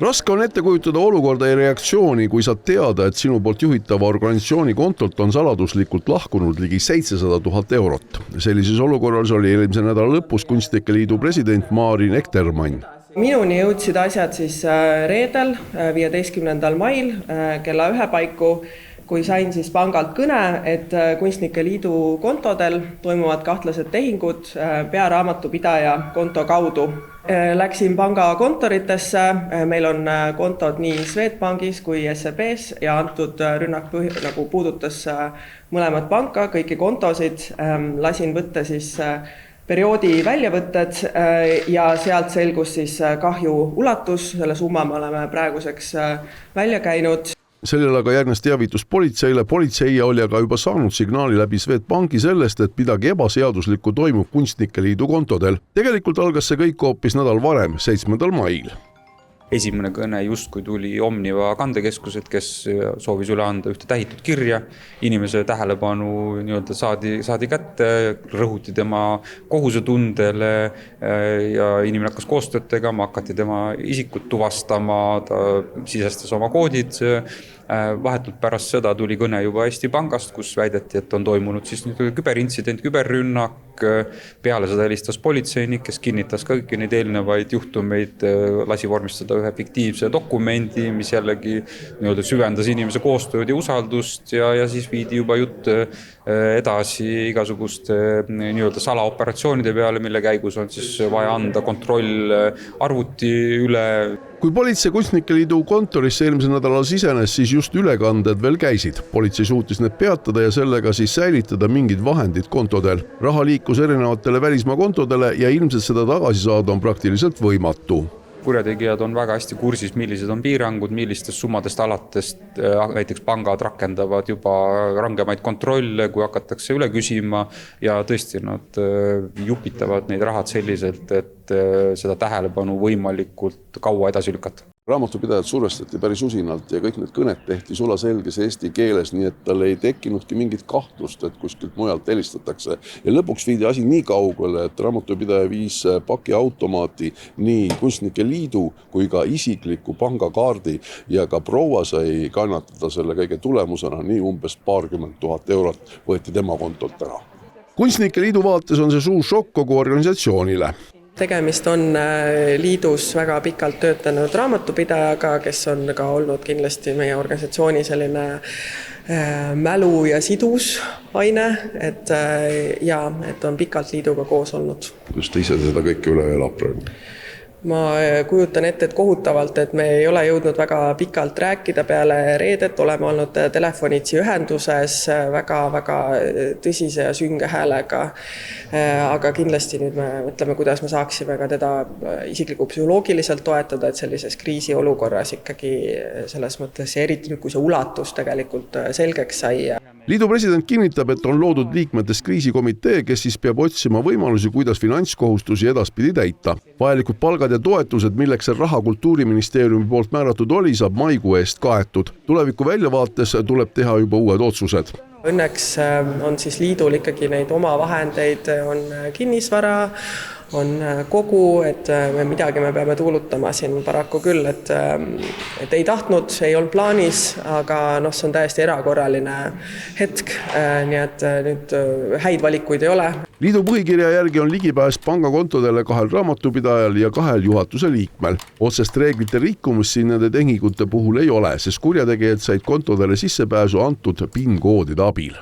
Raske on ette kujutada olukorda ja reaktsiooni, kui saad teada, et sinu poolt juhitava organisatsiooni kontolt on saladuslikult lahkunud ligi 700 000 eurot. Sellises olukorras oli eelmise nädala lõpus Kunstnike Liidu president Maarin Ektermann. Minuni jõudsid asjad siis reedel 15. mail kella 1 paiku, kui sain siis pangalt kõne, et Kunstnike Liidu kontodel toimuvad kahtlased tehingud pearaamatupidaja konto kaudu. Läksin panga kontoritesse, meil on kontod nii Swedbankis kui SEBs ja antud rünnak puudutas mõlemat panka, kõiki kontosid, lasin võtta siis perioodi väljavõtted ja sealt selgus siis kahju ulatus, selle summa me oleme praeguseks välja käinud. Sellel aga järgnes teavitus politseile. Politsei oli aga juba saanud signaali läbi Swedbanki sellest, et midagi ebaseaduslikku toimub Kunstnike Liidu kontodel. Tegelikult algas see kõik hoopis nädal varem, 7. mail. Esimene kõne justkui tuli Omniva kandekeskuselt, kes soovis üle anda ühte tähitud kirja. Inimese tähelepanu saadi kätte, rõhuti tema kohusetundele ja inimene hakkas koostööd tegema, hakati tema isikut tuvastama, ta sisestas oma koodid. Vahetult pärast seda tuli kõne juba Eesti Pangast, kus väideti, et on toimunud siis küberintsident, küberrünnak. Peale seda helistas politseinik, kes kinnitas kõiki neid eelnevaid juhtumeid, lasi vormistada ühe fiktiivse dokumendi, mis jällegi süvendas inimese koostööd ja usaldust ja siis viidi juba jutt edasi igasuguste salaoperatsioonide peale, mille käigus on siis vaja anda kontroll arvuti üle. Kui politsei Kunstnike Liidu kontorisse eelmisel nädalal sisenes, siis just ülekanded veel käisid. Politsei suutis need peatada ja sellega siis säilitada mingid vahendid kontodel. Raha liikus erinevatele välismaa kontodele ja ilmselt seda tagasi saada on praktiliselt võimatu. Kurjategijad on väga hästi kursis, millised on piirangud, millistest summadest alates näiteks pangad rakendavad juba rangemaid kontrolle, kui hakatakse üle küsima ja tõesti nad jupitavad neid rahad selliselt, et seda tähelepanu võimalikult kaua edasi lükata. Raamatupidajad survestati päris usinalt ja kõik need kõned tehti sulaselges eesti keeles, nii et tal ei tekkinudki mingit kahtlust, et kuskilt mujalt helistatakse. Ja lõpuks viidi asi nii kaugele, et raamatupidaja viis pakiautomaati nii Kunstnike Liidu kui ka isikliku pangakaardi ja ka proua sai kannatada selle kõige tulemusena, nii umbes 20 000 eurot võeti tema kontolt ära. Kunstnike Liidu vaates on see suur šokk kogu organisatsioonile. Tegemist on liidus väga pikalt töötanud raamatupidajaga, kes on ka olnud kindlasti meie organisatsiooni selline mälu ja sidus aine, et on pikalt liiduga koos olnud. Kuidas ta ise seda kõike üle elab praegu? Ma kujutan ette, et kohutavalt, et me ei ole jõudnud väga pikalt rääkida peale reedet, oleme olnud telefonitsi ühenduses väga tõsise ja sünge häälega. Aga kindlasti nüüd me mõtleme, kuidas me saaksime ka teda isikliku psühholoogiliselt toetada, et sellises kriisiolukorras ikkagi selles mõttes eriti kui see ulatus tegelikult selgeks sai. Liidu president kinnitab, et on loodud liikmetest kriisikomitee, kes siis peab otsima võimalusi, kuidas finantskohustusi edaspidi täita. Vajalikud palgad ja toetused, milleks see raha Kultuuriministeeriumi poolt määratud oli, saab maikuu eest kaetud. Tuleviku väljavaates tuleb teha juba uued otsused. Õnneks on siis liidul ikkagi neid oma vahendeid, on kinnisvara, on kogu, et midagi me peame tuulutama siin paraku küll, et ei tahtnud, ei olnud plaanis, aga see on täiesti erakorraline hetk, nii et nüüd häid valikuid ei ole. Liidu põhikirja järgi on ligipääs pangakontodele 2 raamatupidajal ja 2 juhatuse liikmel. Otsest reeglite rikkumist siin nende tehingute puhul ei ole, sest kurjategijad said kontodele sissepääsu antud PIN-koodide abil.